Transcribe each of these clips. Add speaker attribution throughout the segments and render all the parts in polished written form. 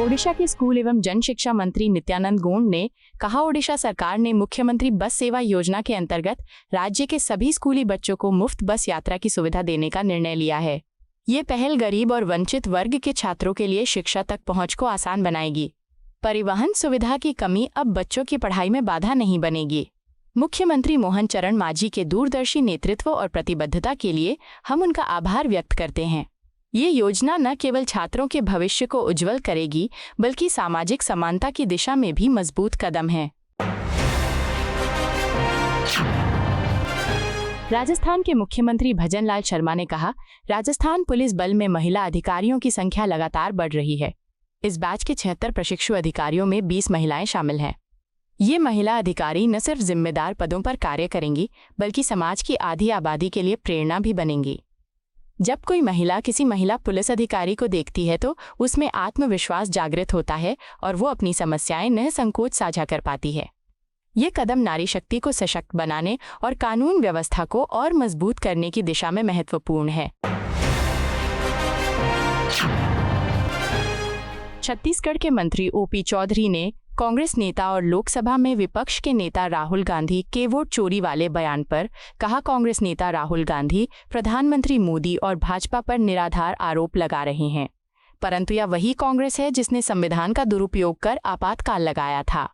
Speaker 1: ओडिशा के स्कूल एवं जन शिक्षा मंत्री नित्यानंद गोंड ने कहा, ओडिशा सरकार ने मुख्यमंत्री बस सेवा योजना के अंतर्गत राज्य के सभी स्कूली बच्चों को मुफ्त बस यात्रा की सुविधा देने का निर्णय लिया है। ये पहल गरीब और वंचित वर्ग के छात्रों के लिए शिक्षा तक पहुंच को आसान बनाएगी। परिवहन सुविधा की कमी अब बच्चों की पढ़ाई में बाधा नहीं बनेगी। मुख्यमंत्री मोहन चरण मांझी के दूरदर्शी नेतृत्व और प्रतिबद्धता के लिए हम उनका आभार व्यक्त करते हैं। ये योजना न केवल छात्रों के भविष्य को उज्जवल करेगी, बल्कि सामाजिक समानता की दिशा में भी मजबूत कदम है। राजस्थान के मुख्यमंत्री भजनलाल शर्मा ने कहा, राजस्थान पुलिस बल में महिला अधिकारियों की संख्या लगातार बढ़ रही है। इस बैच के 76 प्रशिक्षु अधिकारियों में 20 महिलाएं शामिल हैं। ये महिला अधिकारी न सिर्फ जिम्मेदार पदों पर कार्य करेंगी, बल्कि समाज की आधी आबादी के लिए प्रेरणा भी बनेंगी। जब कोई महिला किसी महिला पुलिस अधिकारी को देखती है तो उसमें आत्मविश्वास जागृत होता है और वो अपनी समस्याएं निसंकोच साझा कर पाती है। ये कदम नारी शक्ति को सशक्त बनाने और कानून व्यवस्था को और मजबूत करने की दिशा में महत्वपूर्ण है। छत्तीसगढ़ के मंत्री ओपी चौधरी ने कांग्रेस नेता और लोकसभा में विपक्ष के नेता राहुल गांधी के वोट चोरी वाले बयान पर कहा, कांग्रेस नेता राहुल गांधी प्रधानमंत्री मोदी और भाजपा पर निराधार आरोप लगा रहे हैं, परंतु यह वही कांग्रेस है जिसने संविधान का दुरुपयोग कर आपातकाल लगाया था।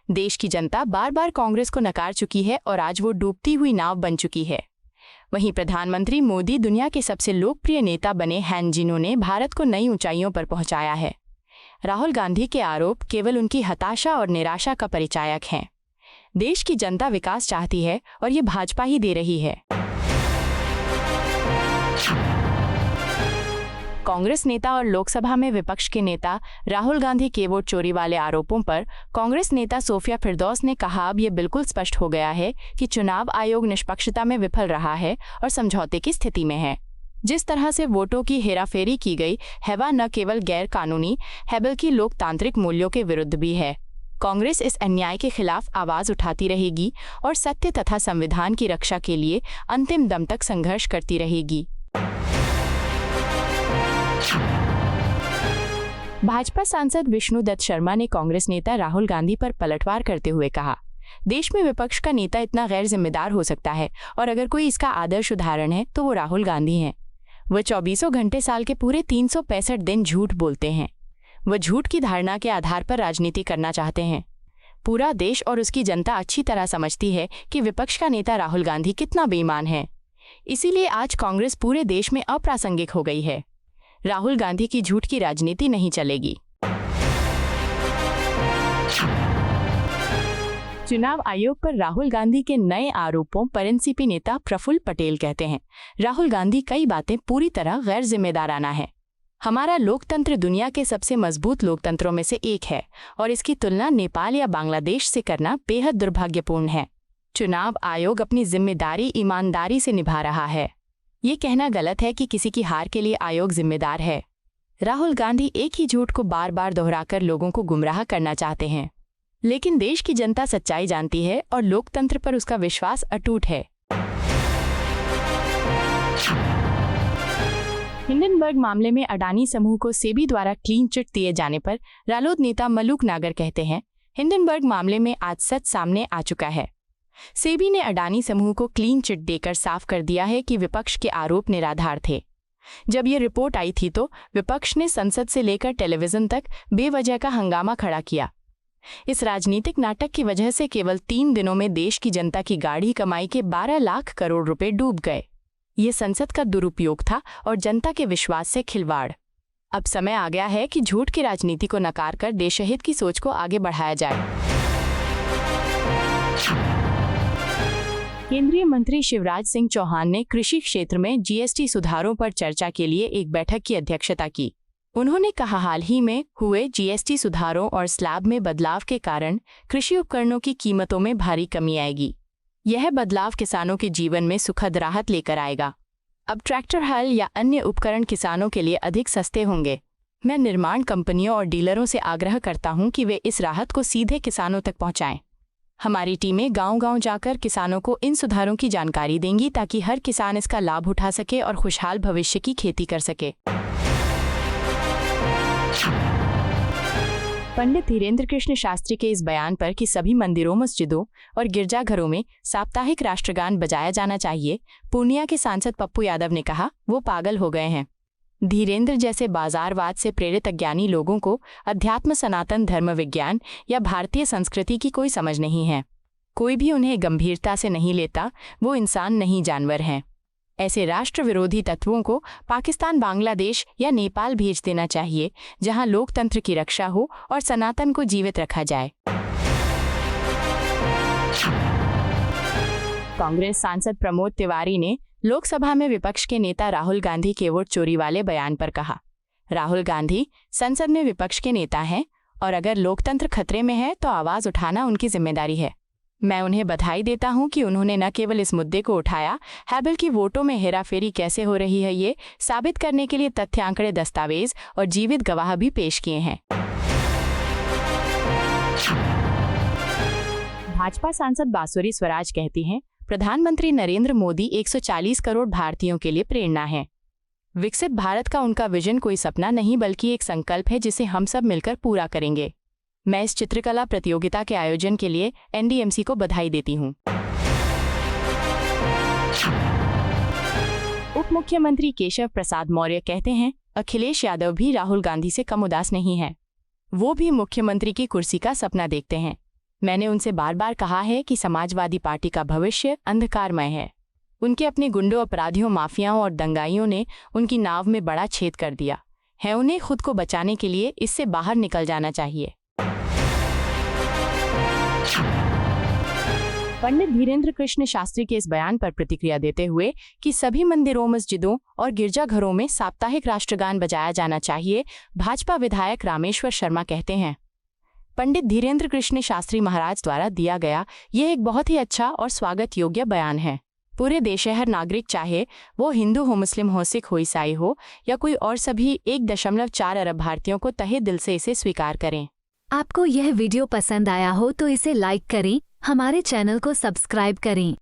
Speaker 1: देश की जनता बार बार कांग्रेस को नकार चुकी है और आज वो डूबती हुई नाव बन चुकी है। वहीं प्रधानमंत्री मोदी दुनिया के सबसे लोकप्रिय नेता बने हैं, जिन्होंने भारत को नई ऊंचाइयों पर पहुंचाया है। राहुल गांधी के आरोप केवल उनकी हताशा और निराशा का परिचायक हैं। देश की जनता विकास चाहती है और ये भाजपा ही दे रही है। कांग्रेस नेता और लोकसभा में विपक्ष के नेता राहुल गांधी के वोट चोरी वाले आरोपों पर कांग्रेस नेता सोफिया फिरदौस ने कहा, अब ये बिल्कुल स्पष्ट हो गया है कि चुनाव आयोग निष्पक्षता में विफल रहा है और समझौते की स्थिति में है। जिस तरह से वोटों की हेराफेरी की गई है वह न केवल गैर कानूनी है बल्कि लोकतांत्रिक मूल्यों के विरुद्ध भी है। कांग्रेस इस अन्याय के खिलाफ आवाज उठाती रहेगी और सत्य तथा संविधान की रक्षा के लिए अंतिम दम तक संघर्ष करती रहेगी। भाजपा सांसद विष्णुदत्त शर्मा ने कांग्रेस नेता राहुल गांधी पर पलटवार करते हुए कहा, देश में विपक्ष का नेता इतना गैर जिम्मेदार हो सकता है और अगर कोई इसका आदर्श उदाहरण है तो वो राहुल गांधी हैं। वह 24 घंटे साल के पूरे 365 दिन झूठ बोलते हैं। वह झूठ की धारणा के आधार पर राजनीति करना चाहते हैं। पूरा देश और उसकी जनता अच्छी तरह समझती है कि विपक्ष का नेता राहुल गांधी कितना बेईमान है। इसीलिए आज कांग्रेस पूरे देश में अप्रासंगिक हो गई है। राहुल गांधी की झूठ की राजनीति नहीं चलेगी। चुनाव आयोग पर राहुल गांधी के नए आरोपों पर एनसीपी नेता प्रफुल्ल पटेल कहते हैं, राहुल गांधी कई बातें पूरी तरह गैर जिम्मेदाराना है। हमारा लोकतंत्र दुनिया के सबसे मजबूत लोकतंत्रों में से एक है और इसकी तुलना नेपाल या बांग्लादेश से करना बेहद दुर्भाग्यपूर्ण है। चुनाव आयोग अपनी जिम्मेदारी ईमानदारी से निभा रहा है। ये कहना गलत है कि किसी की हार के लिए आयोग जिम्मेदार है। राहुल गांधी एक ही झूठ को बार बार दोहराकर लोगों को गुमराह करना चाहते हैं, लेकिन देश की जनता सच्चाई जानती है और लोकतंत्र पर उसका विश्वास अटूट है। हिंडनबर्ग मामले में अडानी समूह को सेबी द्वारा क्लीन चिट दिए जाने पर रालोद नेता मलूक नागर कहते हैं, हिंडनबर्ग मामले में आज सच सामने आ चुका है। सेबी ने अडानी समूह को क्लीन चिट देकर साफ कर दिया है कि विपक्ष के आरोप निराधार थे। जब ये रिपोर्ट आई थी तो विपक्ष ने संसद से लेकर टेलीविजन तक बेवजह का हंगामा खड़ा किया। इस राजनीतिक नाटक की वजह से केवल 3 दिनों में देश की जनता की गाढ़ी कमाई के 12 लाख करोड़ रुपए डूब गए। ये संसद का दुरुपयोग था और जनता के विश्वास से खिलवाड़। अब समय आ गया है कि झूठ की राजनीति को नकार कर देशहित की सोच को आगे बढ़ाया जाए। केंद्रीय मंत्री शिवराज सिंह चौहान ने कृषि क्षेत्र में जीएसटी सुधारों पर चर्चा के लिए एक बैठक की अध्यक्षता की। उन्होंने कहा, हाल ही में हुए जीएसटी सुधारों और स्लैब में बदलाव के कारण कृषि उपकरणों की कीमतों में भारी कमी आएगी। यह बदलाव किसानों के जीवन में सुखद राहत लेकर आएगा। अब ट्रैक्टर, हल या अन्य उपकरण किसानों के लिए अधिक सस्ते होंगे। मैं निर्माण कंपनियों और डीलरों से आग्रह करता हूं कि वे इस राहत को सीधे किसानों तक पहुंचाएं। हमारी टीमें गांव-गांव जाकर किसानों को इन सुधारों की जानकारी देंगी ताकि हर किसान इसका लाभ उठा सके और खुशहाल भविष्य की खेती कर सके। पंडित धीरेन्द्र कृष्ण शास्त्री के इस बयान पर कि सभी मंदिरों, मस्जिदों और गिरजाघरों में साप्ताहिक राष्ट्रगान बजाया जाना चाहिए, पूर्णिया के सांसद पप्पू यादव ने कहा, वो पागल हो गए हैं। धीरेन्द्र जैसे बाजारवाद से प्रेरित अज्ञानी लोगों को अध्यात्म, सनातन धर्म, विज्ञान या भारतीय संस्कृति की कोई समझ नहीं है। कोई भी उन्हें गंभीरता से नहीं लेता। वो इंसान नहीं, जानवर हैं। ऐसे राष्ट्र विरोधी तत्वों को पाकिस्तान, बांग्लादेश या नेपाल भेज देना चाहिए, जहां लोकतंत्र की रक्षा हो और सनातन को जीवित रखा जाए। कांग्रेस सांसद प्रमोद तिवारी ने लोकसभा में विपक्ष के नेता राहुल गांधी के वोट चोरी वाले बयान पर कहा, राहुल गांधी संसद में विपक्ष के नेता हैं और अगर लोकतंत्र खतरे में है तो आवाज उठाना उनकी जिम्मेदारी है। मैं उन्हें बधाई देता हूं कि उन्होंने न केवल इस मुद्दे को उठाया है, बल्कि वोटों में हेराफेरी कैसे हो रही है ये साबित करने के लिए तथ्य, आंकड़े, दस्तावेज और जीवित गवाह भी पेश किए हैं। भाजपा सांसद बांसुरी स्वराज कहती हैं, प्रधानमंत्री नरेंद्र मोदी 140 करोड़ भारतीयों के लिए प्रेरणा है। विकसित भारत का उनका विजन कोई सपना नहीं बल्कि एक संकल्प है जिसे हम सब मिलकर पूरा करेंगे। मैं इस चित्रकला प्रतियोगिता के आयोजन के लिए एनडीएमसी को बधाई देती हूं। उप मुख्यमंत्री केशव प्रसाद मौर्य कहते हैं, अखिलेश यादव भी राहुल गांधी से कम उदास नहीं है। वो भी मुख्यमंत्री की कुर्सी का सपना देखते हैं। मैंने उनसे बार बार कहा है कि समाजवादी पार्टी का भविष्य अंधकारमय है। उनके अपने गुंडों, अपराधियों, माफियाओं और दंगाइयों ने उनकी नाव में बड़ा छेद कर दिया है। उन्हें खुद को बचाने के लिए इससे बाहर निकल जाना चाहिए। पंडित धीरेन्द्र कृष्ण शास्त्री के इस बयान पर प्रतिक्रिया देते हुए कि सभी मंदिरों, मस्जिदों और गिरजाघरों में साप्ताहिक राष्ट्रगान बजाया जाना चाहिए, भाजपा विधायक रामेश्वर शर्मा कहते हैं, पंडित धीरेन्द्र कृष्ण शास्त्री महाराज द्वारा दिया गया यह एक बहुत ही अच्छा और स्वागत योग्य बयान है। पूरे देश हर नागरिक, चाहे वो हिंदू हो, मुस्लिम हो, सिख हो, ईसाई हो या कोई और, सभी 1.4 अरब भारतीयों को तहे दिल से इसे स्वीकार करें।
Speaker 2: आपको यह वीडियो पसंद आया हो तो इसे लाइक करें, हमारे चैनल को सब्सक्राइब करें।